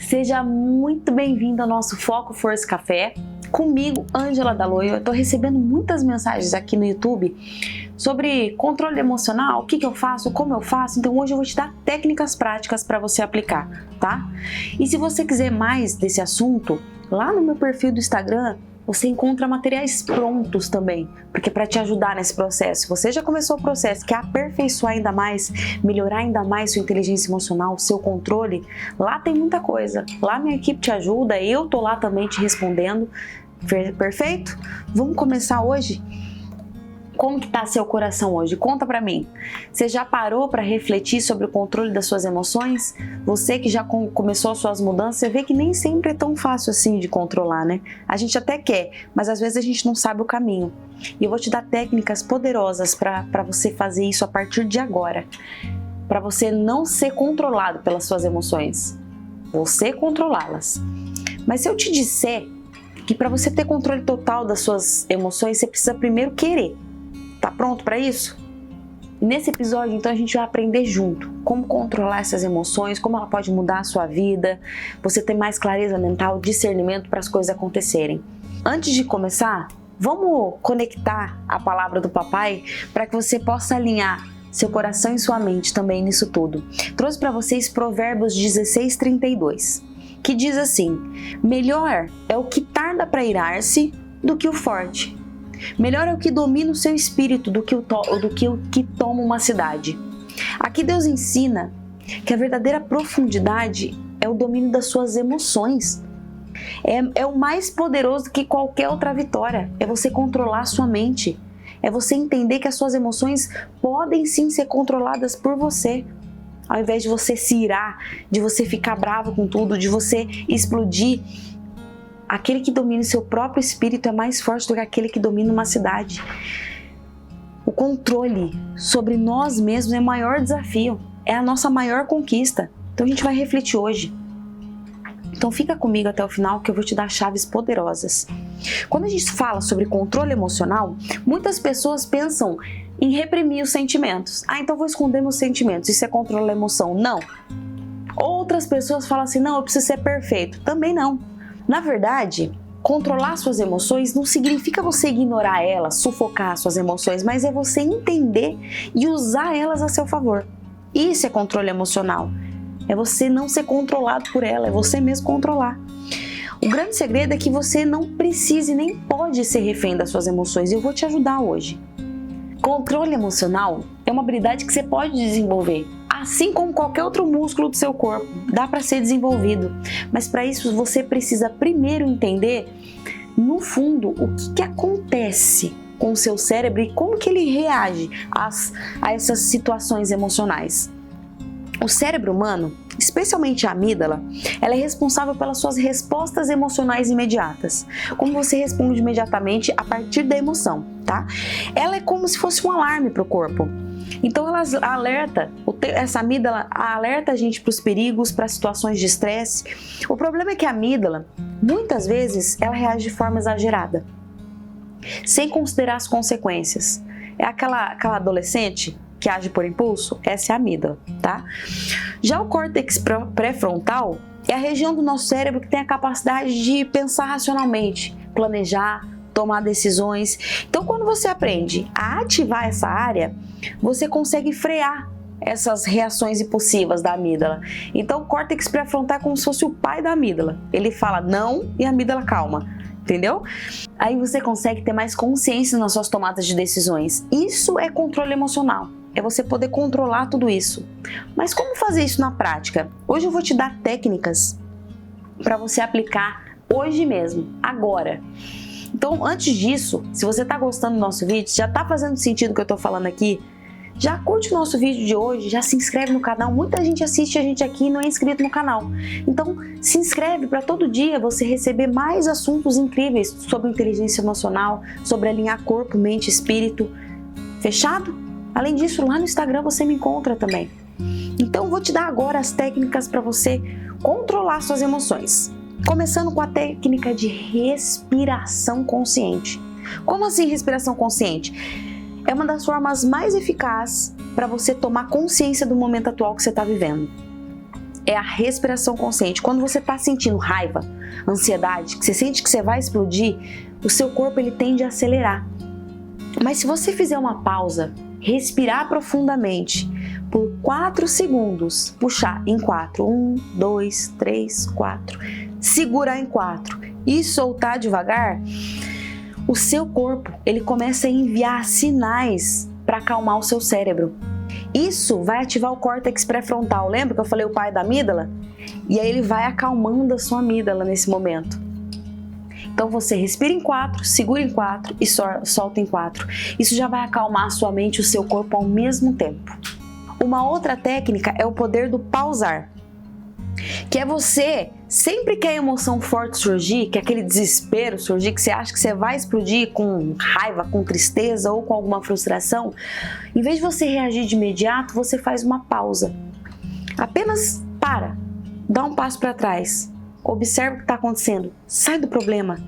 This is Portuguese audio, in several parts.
Seja muito bem-vindo ao nosso Foco Força Café. Comigo, Ângela Daloio. Eu tô recebendo muitas mensagens aqui no YouTube sobre controle emocional, o que eu faço, como eu faço. Então hoje eu vou te dar técnicas práticas para você aplicar, tá? E se você quiser mais desse assunto, lá no meu perfil do Instagram, você encontra materiais prontos também, porque para te ajudar nesse processo, se você já começou o processo, quer aperfeiçoar ainda mais, melhorar ainda mais sua inteligência emocional, seu controle, lá tem muita coisa. Lá minha equipe te ajuda, eu tô lá também te respondendo. Perfeito? Vamos começar hoje? Como que tá seu coração hoje? Conta pra mim. Você já parou para refletir sobre o controle das suas emoções? Você que já começou as suas mudanças, você vê que nem sempre é tão fácil assim de controlar, né? A gente até quer, mas às vezes a gente não sabe o caminho. E eu vou te dar técnicas poderosas para você fazer isso a partir de agora. Para você não ser controlado pelas suas emoções. Você controlá-las. Mas se eu te disser que para você ter controle total das suas emoções, você precisa primeiro querer. Tá pronto para isso? E nesse episódio, então, a gente vai aprender junto como controlar essas emoções, como ela pode mudar a sua vida, você ter mais clareza mental, discernimento para as coisas acontecerem. Antes de começar, vamos conectar a palavra do papai para que você possa alinhar seu coração e sua mente também nisso tudo. Trouxe para vocês Provérbios 16:32, que diz assim: melhor é o que tarda para irar-se do que o forte. Melhor é o que domina o seu espírito do que o que toma uma cidade. Aqui Deus ensina que a verdadeira profundidade é o domínio das suas emoções. É o mais poderoso que qualquer outra vitória. É você controlar a sua mente. É você entender que as suas emoções podem sim ser controladas por você. Ao invés de você se irar, de você ficar bravo com tudo, de você explodir. Aquele que domina o seu próprio espírito é mais forte do que aquele que domina uma cidade. O controle sobre nós mesmos é o maior desafio, é a nossa maior conquista. Então a gente vai refletir hoje. Então fica comigo até o final que eu vou te dar chaves poderosas. Quando a gente fala sobre controle emocional, muitas pessoas pensam em reprimir os sentimentos. Então vou esconder meus sentimentos, isso é controlar a emoção. Não. Outras pessoas falam assim, não, eu preciso ser perfeito. Também não. Na verdade, controlar suas emoções não significa você ignorar elas, sufocar suas emoções, mas é você entender e usar elas a seu favor. Isso é controle emocional. É você não ser controlado por ela, é você mesmo controlar. O grande segredo é que você não precise nem pode ser refém das suas emoções e eu vou te ajudar hoje. Controle emocional é uma habilidade que você pode desenvolver. Assim como qualquer outro músculo do seu corpo, dá para ser desenvolvido. Mas para isso você precisa primeiro entender, no fundo, o que acontece com o seu cérebro e como que ele reage a essas situações emocionais. O cérebro humano, especialmente a amígdala, ela é responsável pelas suas respostas emocionais imediatas. Como você responde imediatamente a partir da emoção, tá? Ela é como se fosse um alarme para o corpo. Então ela alerta, essa amígdala alerta a gente para os perigos, para situações de estresse. O problema é que a amígdala, muitas vezes, ela reage de forma exagerada, sem considerar as consequências. É aquela adolescente que age por impulso, essa é a amígdala, tá? Já o córtex pré-frontal é a região do nosso cérebro que tem a capacidade de pensar racionalmente, planejar, tomar decisões. Então, quando você aprende a ativar essa área, você consegue frear essas reações impulsivas da amígdala. Então, o córtex pré-frontal é como se fosse o pai da amígdala. Ele fala não e a amígdala calma, entendeu? Aí você consegue ter mais consciência nas suas tomadas de decisões. Isso é controle emocional. É você poder controlar tudo isso. Mas como fazer isso na prática? Hoje eu vou te dar técnicas para você aplicar hoje mesmo, agora. Então, antes disso, se você está gostando do nosso vídeo, já está fazendo sentido o que eu estou falando aqui, já curte o nosso vídeo de hoje, já se inscreve no canal. Muita gente assiste a gente aqui e não é inscrito no canal. Então, se inscreve para todo dia você receber mais assuntos incríveis sobre inteligência emocional, sobre alinhar corpo, mente e espírito. Fechado? Além disso, lá no Instagram você me encontra também. Então, vou te dar agora as técnicas para você controlar suas emoções. Começando com a técnica de respiração consciente. Como assim respiração consciente? É uma das formas mais eficazes para você tomar consciência do momento atual que você está vivendo. é a respiração consciente. Quando você está sentindo raiva, ansiedade, que você sente que você vai explodir, o seu corpo ele tende a acelerar. Mas se você fizer uma pausa, respirar profundamente por 4 segundos, puxar em 4, 1, 2, 3, 4, segurar em 4 e soltar devagar, o seu corpo ele começa a enviar sinais para acalmar o seu cérebro. Isso vai ativar o córtex pré-frontal. Lembra que eu falei o pai da amígdala? E aí ele vai acalmando a sua amígdala nesse momento. Então você respira em 4, segura em 4 e solta em 4. Isso já vai acalmar a sua mente e o seu corpo ao mesmo tempo. Uma outra técnica é o poder do pausar, que é você, sempre que a emoção forte surgir, que aquele desespero surgir, que você acha que você vai explodir com raiva, com tristeza ou com alguma frustração, em vez de você reagir de imediato, você faz uma pausa. Apenas para, dá um passo para trás, observa o que está acontecendo, sai do problema.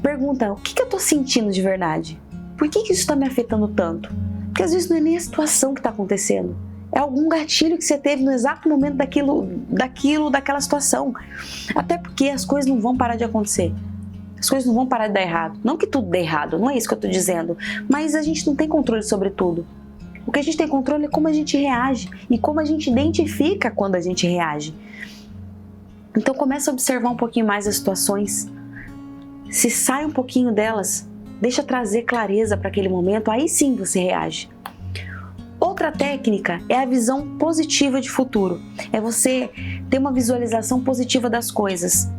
Pergunta, o que eu estou sentindo de verdade? Por que isso está me afetando tanto? Porque às vezes não é nem a situação que está acontecendo. É algum gatilho que você teve no exato momento daquela situação. Até porque as coisas não vão parar de acontecer. As coisas não vão parar de dar errado. Não que tudo dê errado, não é isso que eu estou dizendo. Mas a gente não tem controle sobre tudo. O que a gente tem controle é como a gente reage e como a gente identifica quando a gente reage. Então começa a observar um pouquinho mais as situações. Se sai um pouquinho delas, deixa trazer clareza para aquele momento, aí sim você reage. Outra técnica é a visão positiva de futuro. É você ter uma visualização positiva das coisas.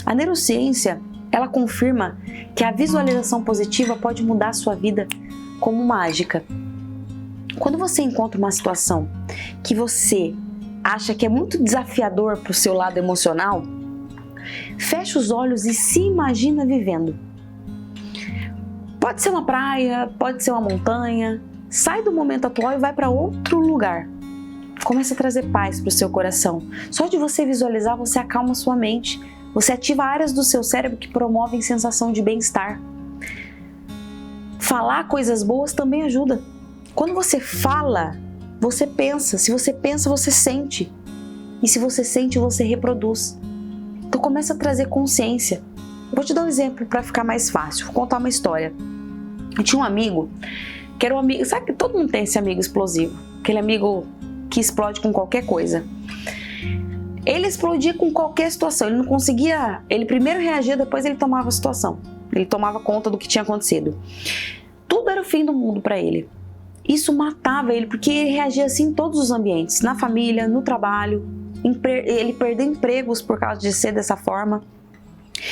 A neurociência, ela confirma que a visualização positiva pode mudar a sua vida como mágica. Quando você encontra uma situação que você acha que é muito desafiador para o seu lado emocional, fecha os olhos e se imagina vivendo. Pode ser uma praia, pode ser uma montanha. Sai do momento atual e vai para outro lugar. Começa a trazer paz para o seu coração. Só de você visualizar, você acalma a sua mente. Você ativa áreas do seu cérebro que promovem sensação de bem-estar. Falar coisas boas também ajuda. Quando você fala, você pensa. Se você pensa, você sente. E se você sente, você reproduz. Então começa a trazer consciência. Vou te dar um exemplo para ficar mais fácil. Vou contar uma história. Eu tinha um amigo que era um amigo, sabe que todo mundo tem esse amigo explosivo, aquele amigo que explode com qualquer coisa. Ele explodia com qualquer situação, ele não conseguia, ele primeiro reagia, depois ele tomava a situação, ele tomava conta do que tinha acontecido. Tudo era o fim do mundo para ele. Isso matava ele, porque ele reagia assim em todos os ambientes, na família, no trabalho, ele perdeu empregos por causa de ser dessa forma.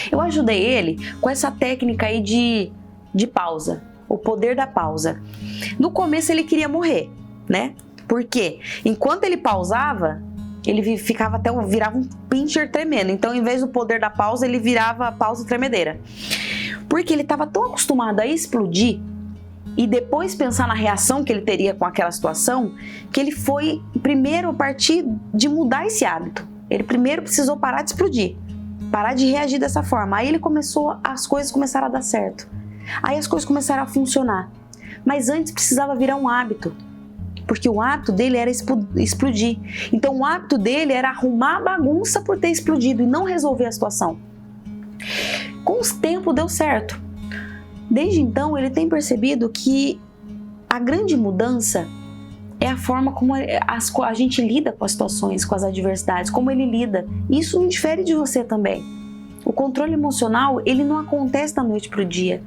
Eu ajudei ele com essa técnica aí de pausa. O poder da pausa. No começo ele queria morrer, né? Porque enquanto ele pausava, ele virava um pincher tremendo. Então, em vez do poder da pausa, ele virava a pausa tremedeira. Porque ele estava tão acostumado a explodir e depois pensar na reação que ele teria com aquela situação, que ele foi primeiro partir de mudar esse hábito. Ele primeiro precisou parar de explodir, parar de reagir dessa forma. Aí as coisas começaram a dar certo. Aí as coisas começaram a funcionar. Mas antes precisava virar um hábito. Porque o hábito dele era explodir. Então o hábito dele era arrumar a bagunça por ter explodido e não resolver a situação. Com o tempo deu certo. Desde então ele tem percebido que a grande mudança é a forma como a gente lida com as situações, com as adversidades, como ele lida. Isso não difere de você também. O controle emocional, ele não acontece da noite para o dia.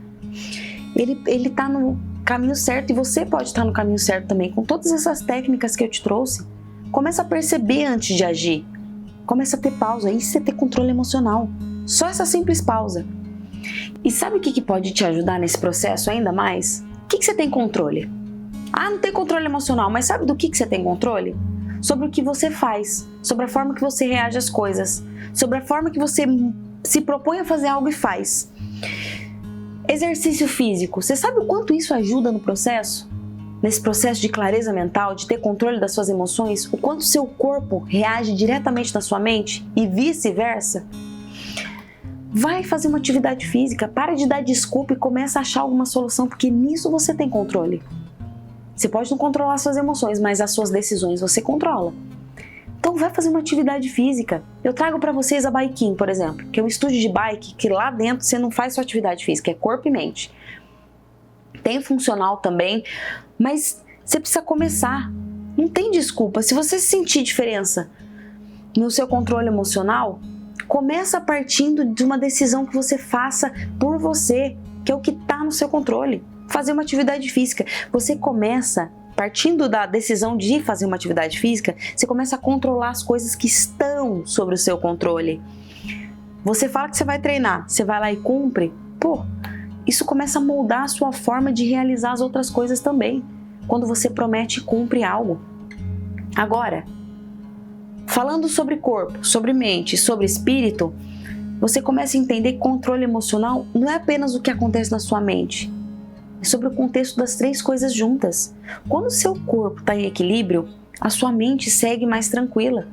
Ele está no caminho certo e você pode estar no caminho certo também. Com todas essas técnicas que eu te trouxe, começa a perceber antes de agir. Começa a ter pausa, aí você ter controle emocional. Só essa simples pausa. E sabe o que pode te ajudar nesse processo ainda mais? O que você tem controle? Ah, não tem controle emocional, mas sabe do que você tem controle? Sobre o que você faz, sobre a forma que você reage às coisas, sobre a forma que você se propõe a fazer algo e faz. Exercício físico, você sabe o quanto isso ajuda no processo? Nesse processo de clareza mental, de ter controle das suas emoções, o quanto seu corpo reage diretamente na sua mente e vice-versa? Vai fazer uma atividade física, para de dar desculpa e começa a achar alguma solução, porque nisso você tem controle. Você pode não controlar suas emoções, mas as suas decisões você controla. Então Então vai fazer uma atividade física. Eu trago para vocês a Baiquim, por exemplo, que é um estúdio de bike que lá dentro você não faz só atividade física, é corpo e mente. Tem funcional também, mas você precisa começar. Não tem desculpa. Se você sentir diferença no seu controle emocional, começa partindo de uma decisão que você faça por você, que é o que está no seu controle. Fazer uma atividade física. Você começa, partindo da decisão de fazer uma atividade física, você começa a controlar as coisas que estão sobre o seu controle. Você fala que você vai treinar, você vai lá e cumpre, isso começa a moldar a sua forma de realizar as outras coisas também, quando você promete e cumpre algo. Agora, falando sobre corpo, sobre mente, sobre espírito, você começa a entender que controle emocional não é apenas o que acontece na sua mente, é sobre o contexto das 3 coisas juntas. Quando o seu corpo está em equilíbrio, a sua mente segue mais tranquila.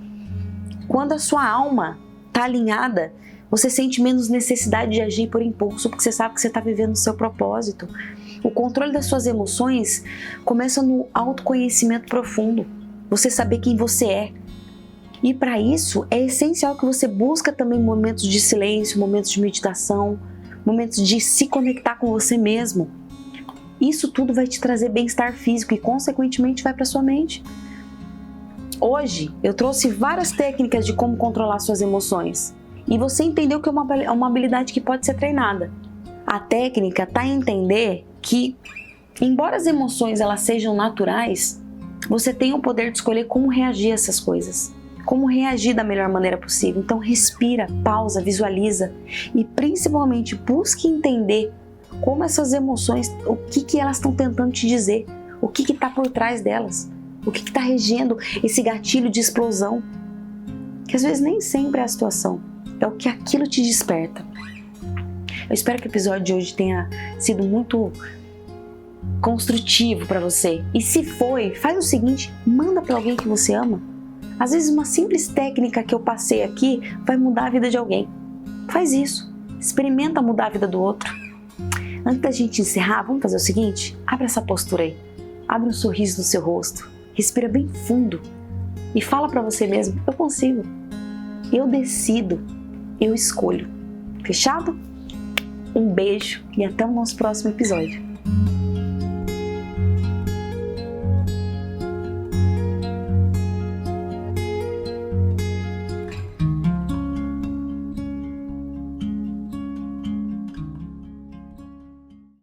Quando a sua alma está alinhada, você sente menos necessidade de agir por impulso, porque você sabe que você está vivendo o seu propósito. O controle das suas emoções começa no autoconhecimento profundo, você saber quem você é. E para isso é essencial que você busque também momentos de silêncio, momentos de meditação, momentos de se conectar com você mesmo. Isso tudo vai te trazer bem-estar físico e consequentemente vai para sua mente. Hoje eu trouxe várias técnicas de como controlar suas emoções e você entendeu que é uma habilidade que pode ser treinada. A técnica está em entender que, embora as emoções elas sejam naturais, você tem o poder de escolher como reagir a essas coisas. Como reagir da melhor maneira possível. Então respira, pausa, visualiza e principalmente busque entender como essas emoções, o que elas estão tentando te dizer, o que está por trás delas, o que está regendo esse gatilho de explosão, que às vezes nem sempre é a situação, é o que aquilo te desperta. Eu espero que o episódio de hoje tenha sido muito construtivo para você. E se foi, faz o seguinte, manda para alguém que você ama. Às vezes uma simples técnica que eu passei aqui vai mudar a vida de alguém. Faz isso, experimenta mudar a vida do outro. Antes da gente encerrar, vamos fazer o seguinte? Abre essa postura aí, abre um sorriso no seu rosto, respira bem fundo e fala para você mesmo, eu consigo, eu decido, eu escolho. Fechado? Um beijo e até o nosso próximo episódio.